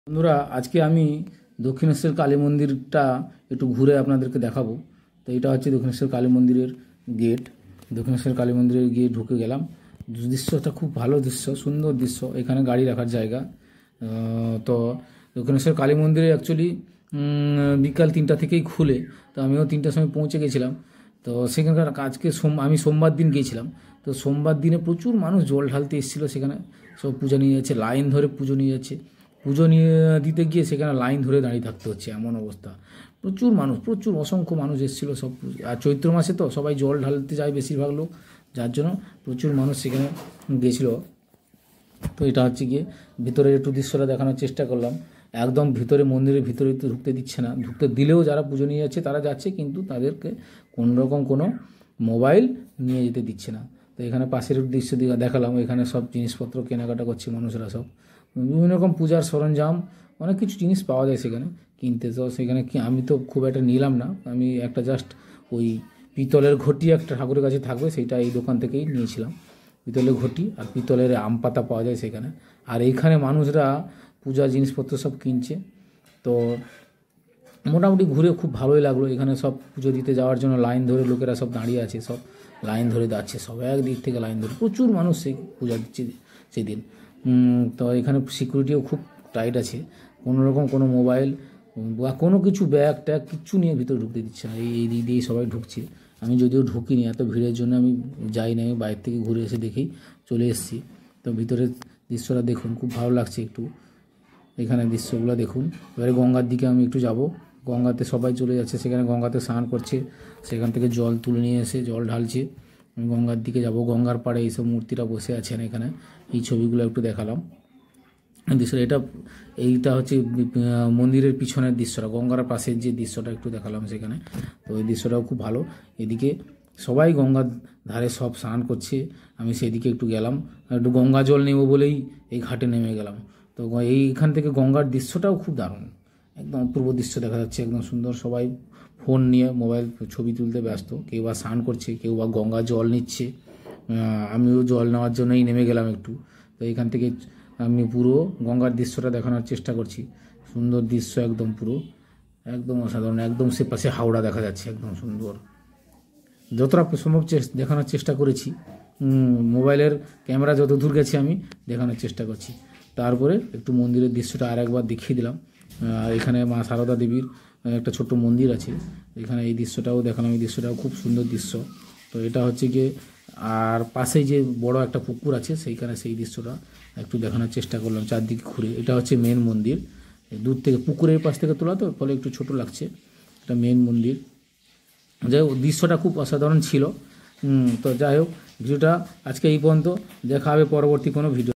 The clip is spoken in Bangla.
বন্ধুরা, আজকে আমি দক্ষিণেশ্বর কালী মন্দিরটা একটু ঘুরে আপনাদেরকে দেখাবো। তো এটা হচ্ছে দক্ষিণেশ্বর কালী মন্দিরের গেট। দক্ষিণেশ্বর কালী মন্দিরের গিয়ে ঢুকে গেলাম। দৃশ্যটা খুব ভালো দৃশ্য, সুন্দর দৃশ্য। এখানে গাড়ি রাখার জায়গা। তো দক্ষিণেশ্বর কালী মন্দিরে অ্যাকচুয়ালি বিকাল 3টা থেকেই খুলে। তো আমিও 3টার সময় পৌঁছে গেছিলাম। তো সেখানকার আজকে আমি সোমবার দিন গিয়েছিলাম। তো সোমবার দিনে প্রচুর মানুষ জল ঢালতে এসেছিলো। সেখানে সব পূজা নিয়ে যাচ্ছে, লাইন ধরে পুজো নিয়ে যাচ্ছে। পুজো নিয়ে দিতে গিয়ে সেখানে লাইন ধরে দাঁড়িয়ে থাকতে হচ্ছে, এমন অবস্থা। প্রচুর মানুষ, প্রচুর অসংখ্য মানুষ এসেছিলো সব। আর চৈত্র মাসে তো সবাই জল ঢালতে যায় বেশিরভাগ লোক, যার জন্য প্রচুর মানুষ সেখানে গেছিলো। তো এটা হচ্ছে গিয়ে ভিতরের একটু দৃশ্যটা দেখানোর চেষ্টা করলাম। একদম ভিতরে, মন্দিরের ভিতরে তো ঢুকতে দিচ্ছে না। ঢুকতে দিলেও যারা পুজো নিয়ে যাচ্ছে তারা যাচ্ছে, কিন্তু তাদেরকে কোনোরকম কোনো মোবাইল নিয়ে যেতে দিচ্ছে না। তো এখানে পাশের দৃশ্য দেখালাম। এখানে সব জিনিসপত্র কেনাকাটা করছে মানুষরা, সব বিভিন্ন রকম পূজার সরঞ্জাম, অনেক কিছু জিনিস পাওয়া যায় সেখানে কিনতে। তো সেখানে কি আমি তো খুব একটা নিলাম না, আমি একটা জাস্ট ওই পিতলের ঘটি একটা ঠাকুরের কাছে থাকবে, সেইটা এই দোকান থেকেই নিয়েছিলাম। পিতলের ঘটি আর পিতলের আম পাতা পাওয়া যায় সেখানে। আর এইখানে মানুষরা পূজার জিনিসপত্র সব কিনছে। তো মোটামুটি ঘুরে খুব ভালোই লাগলো। এখানে সব পুজো দিতে যাওয়ার জন্য লাইন ধরে লোকেরা সব দাঁড়িয়ে আছে, সব লাইন ধরে যাচ্ছে, সব একদিক থেকে লাইন ধরে। প্রচুর মানুষ সেই পূজা দিচ্ছে সেদিন। তো এখানে সিকিউরিটিও খুব টাইট আছে। কোনোরকম কোনো মোবাইল বা কোনো কিছু ব্যাগ ট্যাগ কিচ্ছু নিয়ে ভিতরে ঢুকতে দিচ্ছে না। এই দিক দিয়েই সবাই ঢুকছে। আমি যদিও ঢুকিনি, এত ভিড়ের জন্য আমি যাই না। আমি বাইরে থেকে ঘুরে এসে দেখেই চলে এসেছি। তো ভিতরের দৃশ্যটা দেখুন, খুব ভালো লাগছে একটু। এখানে দৃশ্যগুলো দেখুন। এবারে গঙ্গার দিকে আমি একটু যাব। গঙ্গাতে সবাই চলে যাচ্ছে, সেখানে গঙ্গাতে স্নান করছে। সেখান থেকে জল তুলে নিয়ে এসে জল ঢালছে। আমি গঙ্গার দিকে যাব। গঙ্গার পাড়ে এইসব মূর্তিরা বসে আছেন। এখানে এই ছবিগুলো একটু দেখালাম। দৃশ্যটা এইটা হচ্ছে মন্দিরের পিছনের দৃশ্যটা, গঙ্গার পাশের যে দৃশ্যটা একটু দেখালাম সেখানে। তো এই দৃশ্যটাও খুব ভালো। এদিকে সবাই গঙ্গার ধারে সব স্নান করছে। আমি সেদিকে একটু গেলাম, একটু গঙ্গা জল নেব বলেই এই ঘাটে নেমে গেলাম। তো এইখান থেকে গঙ্গার দৃশ্যটাও খুব দারুণ, একদম অপূর্ব দৃশ্য দেখা যাচ্ছে, একদম সুন্দর। সবাই ফোন নিয়ে মোবাইল ছবি তুলতে ব্যস্ত। কেউ বা স্নান করছে, কেউ বা গঙ্গা জল নিচ্ছে। আমিও জল নেওয়ার জন্যই নেমে গেলাম একটু। তো এইখান থেকে আমি পুরো গঙ্গার দৃশ্যটা দেখানোর চেষ্টা করছি। সুন্দর দৃশ্য, একদম পুরো একদম অসাধারণ। একদম সে পাশে হাওড়া দেখা যাচ্ছে, একদম সুন্দর। যতটা সম্ভব দেখানোর চেষ্টা করেছি। মোবাইলের ক্যামেরা যত দূর গেছে আমি দেখানোর চেষ্টা করছি। তারপরে একটু মন্দিরের দৃশ্যটা আরেকবার দেখিয়ে দিলাম। এখানে মা সারদা দেবীর একটা ছোট্ট মন্দির আছে। এখানে এই দৃশ্যটাও দেখালাম। এই দৃশ্যটাও খুব সুন্দর দৃশ্য। তো এটা হচ্ছে গিয়ে, আর পাশেই যে বড় একটা পুকুর আছে সেইখানে সেই দৃশ্যটা একটু দেখানোর চেষ্টা করলাম চারদিকে ঘুরে। এটা হচ্ছে মেন মন্দির। দূর থেকে পুকুরের পাশ থেকে তোলা, তো ফলে একটু ছোট লাগছে। এটা মেন মন্দির। যাই হোক, দৃশ্যটা খুব অসাধারণ ছিল। তো যাই হোক, ভিডিওটা আজকে এই পর্যন্ত। দেখা হবে পরবর্তী কোনো ভিডিও।